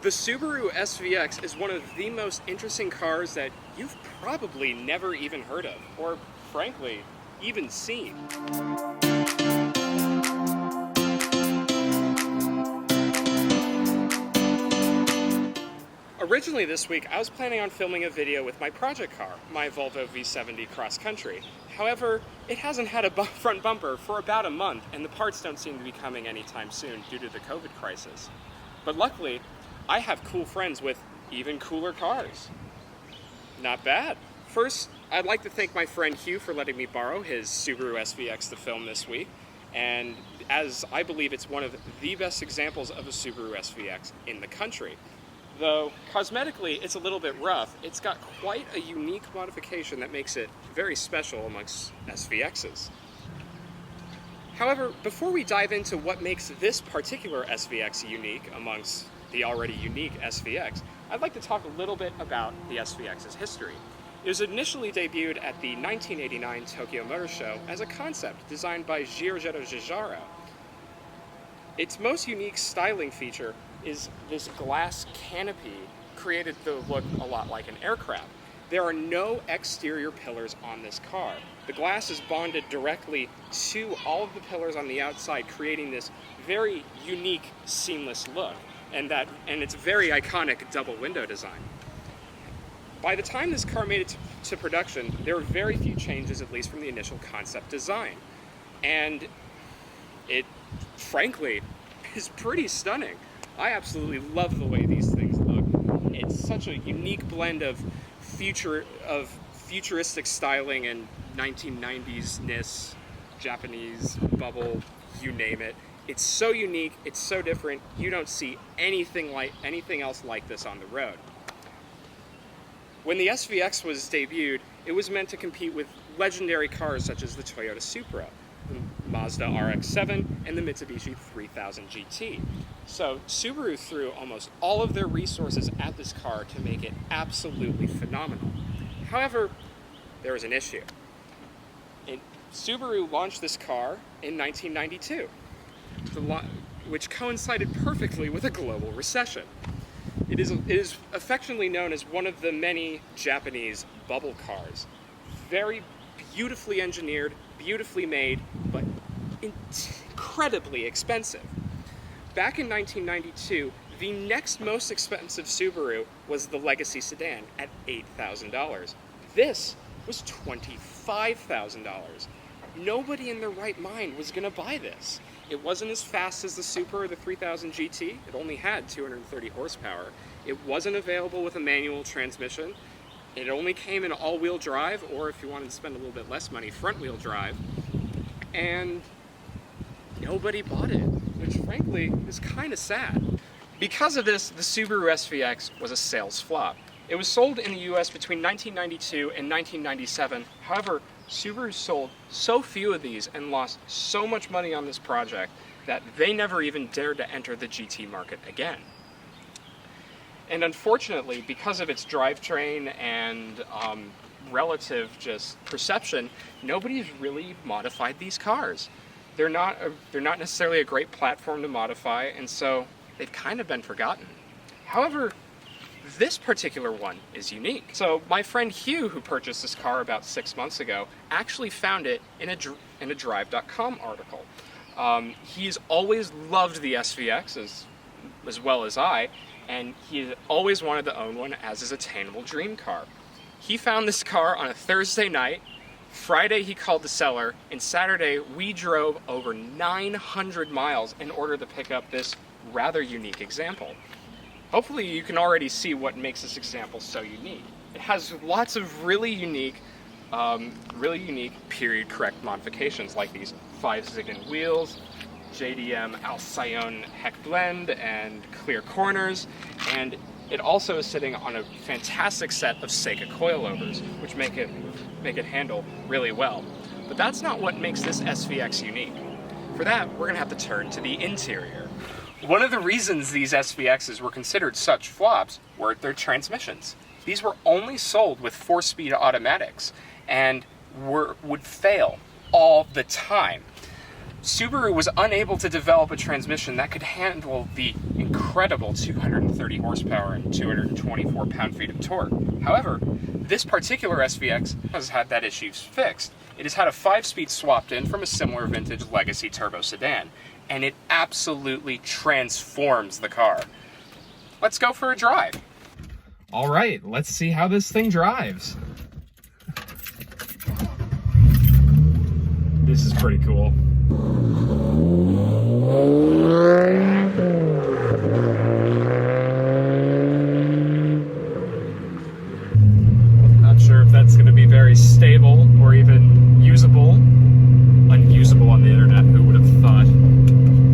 The Subaru SVX is one of the most interesting cars that you've probably never even heard of, or frankly, even seen. Originally this week, I was planning on filming a video with my project car, my Volvo V70 Cross Country. However, it hasn't had a front bumper for about a month, and the parts don't seem to be coming anytime soon due to the COVID crisis. But luckily, I have cool friends with even cooler cars. Not bad. First, I'd like to thank my friend Hugh for letting me borrow his Subaru SVX to film this week, and as I believe it's one of the best examples of a Subaru SVX in the country. Though, cosmetically, it's a little bit rough. It's got quite a unique modification that makes it very special amongst SVXs. However, before we dive into what makes this particular SVX unique amongst the already unique SVX, I'd like to talk a little bit about the SVX's history. It was initially debuted at the 1989 Tokyo Motor Show as a concept designed by Giorgetto Giugiaro. Its most unique styling feature is this glass canopy created to look a lot like an aircraft. There are no exterior pillars on this car. The glass is bonded directly to all of the pillars on the outside, creating this very unique, seamless look, and its very iconic double window design. By the time this car made it to production, there were very few changes, at least from the initial concept design. And it, frankly, is pretty stunning. I absolutely love the way these things look. It's such a unique blend of futuristic styling and 1990s-ness, Japanese bubble, you name it. It's so unique, it's so different, you don't see anything else like this on the road. When the SVX was debuted, it was meant to compete with legendary cars such as the Toyota Supra, the Mazda RX-7, and the Mitsubishi 3000 GT. So Subaru threw almost all of their resources at this car to make it absolutely phenomenal. However, there was an issue. Subaru launched this car in 1992, which coincided perfectly with a global recession. It is affectionately known as one of the many Japanese bubble cars. Very beautifully engineered, beautifully made, but incredibly expensive. Back in 1992, the next most expensive Subaru was the Legacy sedan at $8,000. This was $25,000. Nobody in their right mind was going to buy this. It wasn't as fast as the Supra or the 3000 GT. It only had 230 horsepower. It wasn't available with a manual transmission. It only came in all-wheel drive, or if you wanted to spend a little bit less money, front-wheel drive. And nobody bought it, which frankly is kind of sad. Because of this, the Subaru SVX was a sales flop. It was sold in the US between 1992 and 1997. However, Subaru sold so few of these and lost so much money on this project that they never even dared to enter the GT market again. And unfortunately, because of its drivetrain and relative just perception, nobody's really modified these cars. They're not necessarily a great platform to modify, and so they've kind of been forgotten. However, this particular one is unique. So my friend Hugh, who purchased this car about 6 months ago, actually found it in a Drive.com article. He's always loved the SVX as well as I, and he always wanted to own one as his attainable dream car. He found this car on a Thursday night. Friday he called the seller, and Saturday we drove over 900 miles in order to pick up this rather unique example. Hopefully you can already see what makes this example so unique. It has lots of really unique period correct modifications like these 5-Ziggin wheels, JDM Alcyon heck blend, and clear corners, and it also is sitting on a fantastic set of Seika coilovers, which make it handle really well. But that's not what makes this SVX unique. For that, we're gonna have to turn to the interior. One of the reasons these SVXs were considered such flops were their transmissions. These were only sold with 4-speed automatics and would fail all the time. Subaru was unable to develop a transmission that could handle the incredible 230 horsepower and 224 pound-feet of torque. However, this particular SVX has had that issue fixed. It has had a 5-speed swapped in from a similar vintage legacy turbo sedan, and it absolutely transforms the car. Let's go for a drive. All right, let's see how this thing drives. This is pretty cool. Not sure if that's going to be very stable or even usable. Unusable on the internet, who would have thought?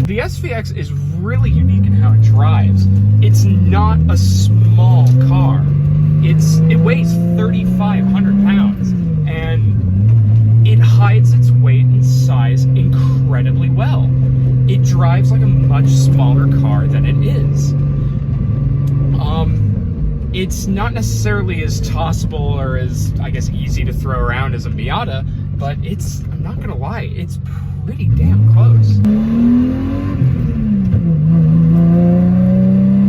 The SVX is really unique in how it drives. It's not a small car. It weighs 3,500 pounds, and it hides its weight and size incredibly well. It drives like a much smaller car than it is. It's not necessarily as tossable or as, I guess, easy to throw around as a Miata, but I'm not gonna lie, it's pretty damn close.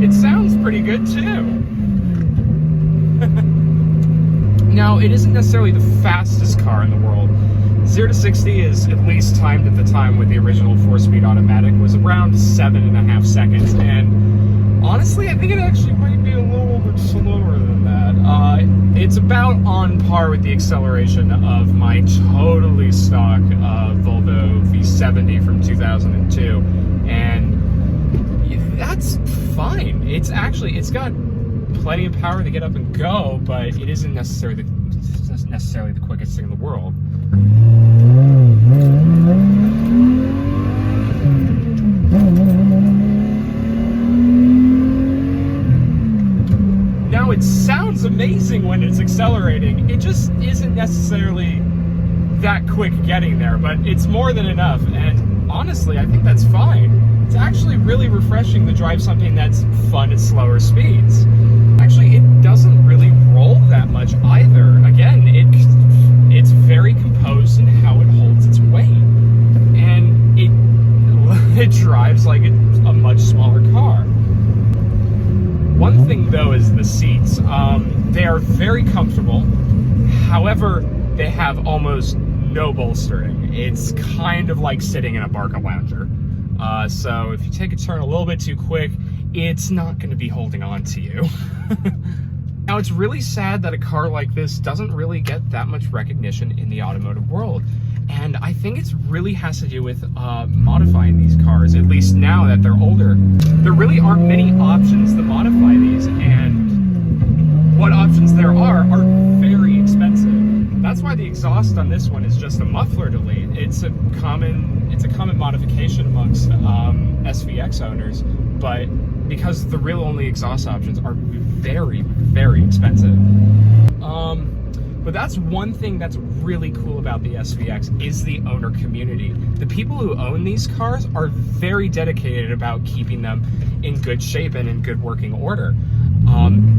It sounds pretty good too. Now, it isn't necessarily the fastest car in the world. 0 to 60 is at least timed at the time with the original 4-speed automatic was around 7.5 seconds, and honestly, I think it actually might be a little bit slower than that. It's about on par with the acceleration of my totally stock Volvo V70 from 2002, and that's fine. It's got plenty of power to get up and go, but it isn't necessarily the quickest thing in the world. Now, it sounds amazing when it's accelerating. It just isn't necessarily that quick getting there, but it's more than enough, and honestly, I think that's fine. It's actually really refreshing to drive something that's fun at slower speeds. Actually, it doesn't really roll that much either. Again, it's very composed in how it holds its weight, and it drives like it's a much smaller car. One thing though is the seats. They are very comfortable. However, they have almost no bolstering. It's kind of like sitting in a Barca lounger. So if you take a turn a little bit too quick, it's not going to be holding on to you. Now, it's really sad that a car like this doesn't really get that much recognition in the automotive world. And I think it really has to do with modifying these cars, at least now that they're older. There really aren't many options to modify these, and what options there are very expensive. That's why the exhaust on this one is just a muffler delete. It's a common modification amongst SVX owners, but because the real only exhaust options are very, very expensive. But that's one thing that's really cool about the SVX is the owner community. The people who own these cars are very dedicated about keeping them in good shape and in good working order.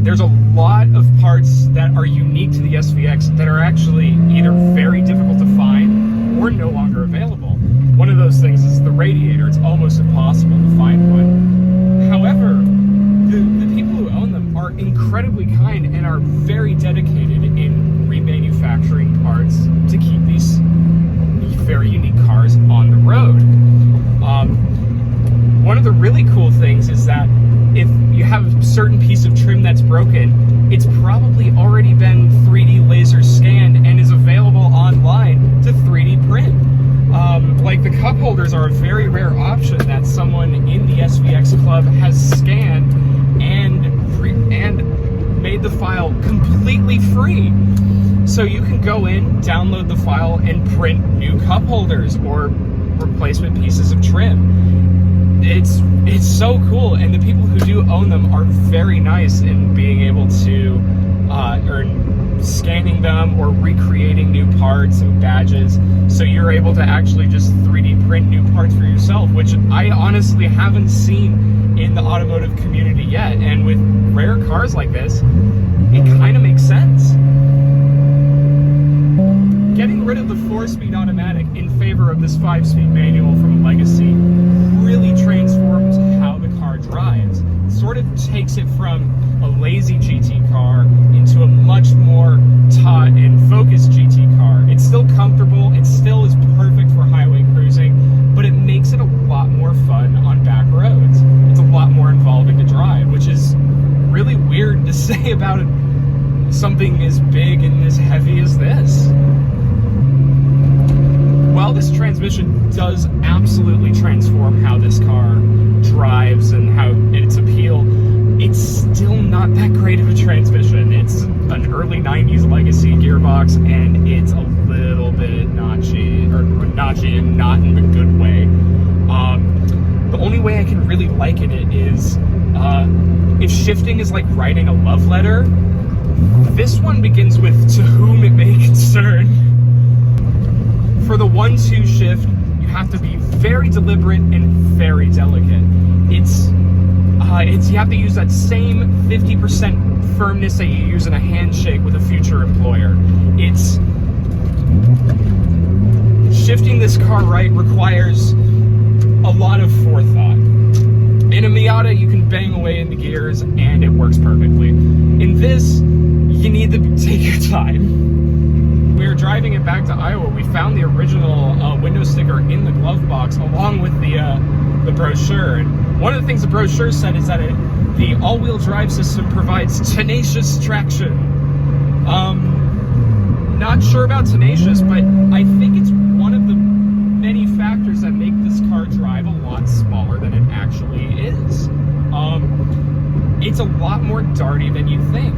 There's a lot of parts that are unique to the SVX that are actually either very difficult to find or no longer available. One of those things is the radiator. It's almost impossible to find one. However, the people who own them are incredibly kind and are very dedicated in remanufacturing parts to keep these very unique cars on the road. One of the really cool things is that if you have a certain piece of trim that's broken, it's probably already been 3D laser scanned and is available online to 3D print. Like the cup holders are a very rare option that someone in the SVX club has scanned and made the file completely free. So you can go in, download the file, and print new cup holders or replacement pieces of trim. It's so cool, and the people who do own them are very nice in being able to scanning them or recreating new parts and badges, so you're able to actually just 3D print new parts for yourself, which I honestly haven't seen in the automotive community yet. And with rare cars like this, it kind of makes sense. getting rid of the 4-speed automatic in favor of this 5-speed manual from a Legacy really transforms how the car drives. It sort of takes it from a lazy GT car into a much more taut and focused GT car. It's still comfortable, it still is perfect for highway cruising, but it makes it a lot more fun on back roads. It's a lot more involving to drive, which is really weird to say about something as big and as heavy as this. While this transmission does absolutely transform how this car drives and how its appeal, it's still not that great of a transmission. It's an early 90s Legacy gearbox, and it's a little bit notchy, and not in a good way. The only way I can really liken it is if shifting is like writing a love letter, this one begins with "to whom it may concern." For the 1-2 shift, you have to be very deliberate and very delicate. You have to use that same 50% firmness that you use in a handshake with a future employer. Shifting this car right requires a lot of forethought. In a Miata, you can bang away in the gears and it works perfectly. In this, you need to take your time. We were driving it back to Iowa. We found the original window sticker in the glove box along with the brochure. And one of the things the brochure said is that the all-wheel drive system provides tenacious traction. Not sure about tenacious, but I think it's one of the many factors that make this car drive a lot smaller than it actually is. It's a lot more darty than you think.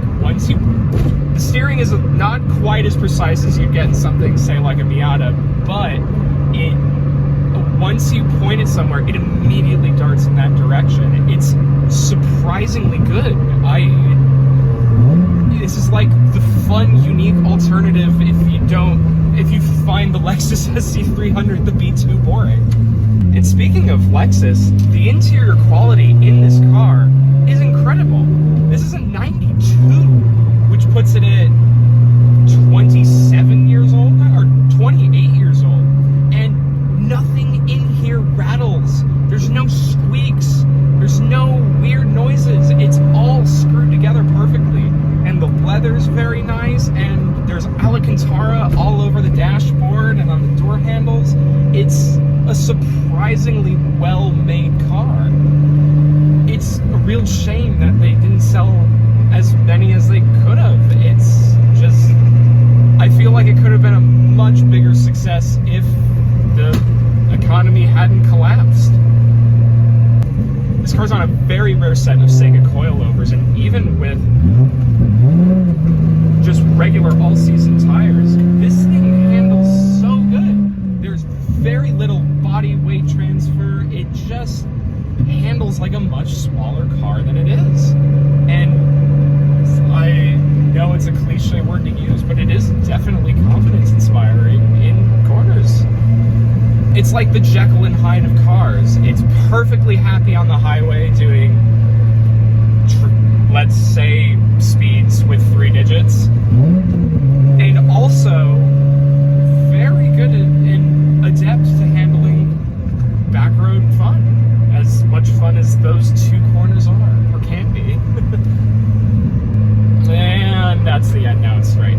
The steering is not quite as precise as you'd get in something, say, like a Miata, but once you point it somewhere, it immediately darts in that direction. It's surprisingly good. This is like the fun, unique alternative if you find the Lexus SC300, the B2, boring. And speaking of Lexus, the interior quality in this car is incredible. This is a 92, which puts it at 27 years old, or 28 years old. And nothing in here rattles. There's no squeaks. There's no weird noises. It's all screwed together perfectly. And the leather's very nice, and there's Alcantara all over the dashboard and on the door handles. It's a surprisingly well-made car. It's a real shame that they didn't sell as many as they could have. It's just, I feel like it could have been a much bigger success if the economy hadn't collapsed. This car's on a very rare set of Sega coilovers, and even with just regular all-season tires, this thing handles so good. There's very little body weight transfer. It just handles like a much smaller car than it is. And I know it's a cliche word to use, but it is definitely confidence-inspiring in corners. It's like the Jekyll and Hyde of cars. It's perfectly happy on the highway doing, let's say, speeds with 3 digits. And also very good and adept to handling back road fun. As much fun as those 2 corners are, or can be. And that's the end now, it's right.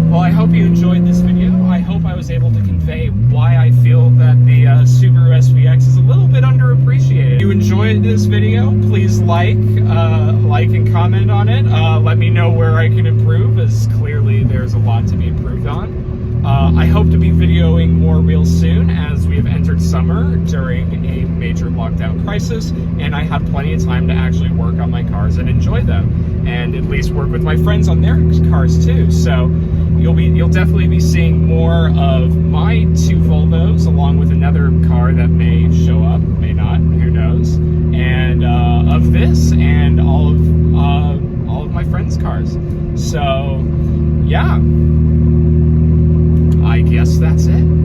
Well, I hope you enjoyed this video. I hope I was able to convey why I feel that the Subaru SVX is a little bit underappreciated. If you enjoyed this video, please like and comment on it. Let me know where I can improve, as clearly there's a lot to be improved on. I hope to be videoing more real soon, as we have entered summer during a major lockdown crisis, and I have plenty of time to actually work on my cars and enjoy them, and at least work with my friends on their cars too. So you'll definitely be seeing more of my 2 Volvos, along with another car that may show up, may not, who knows, and of this and all of my friends' cars. So yeah, I guess that's it.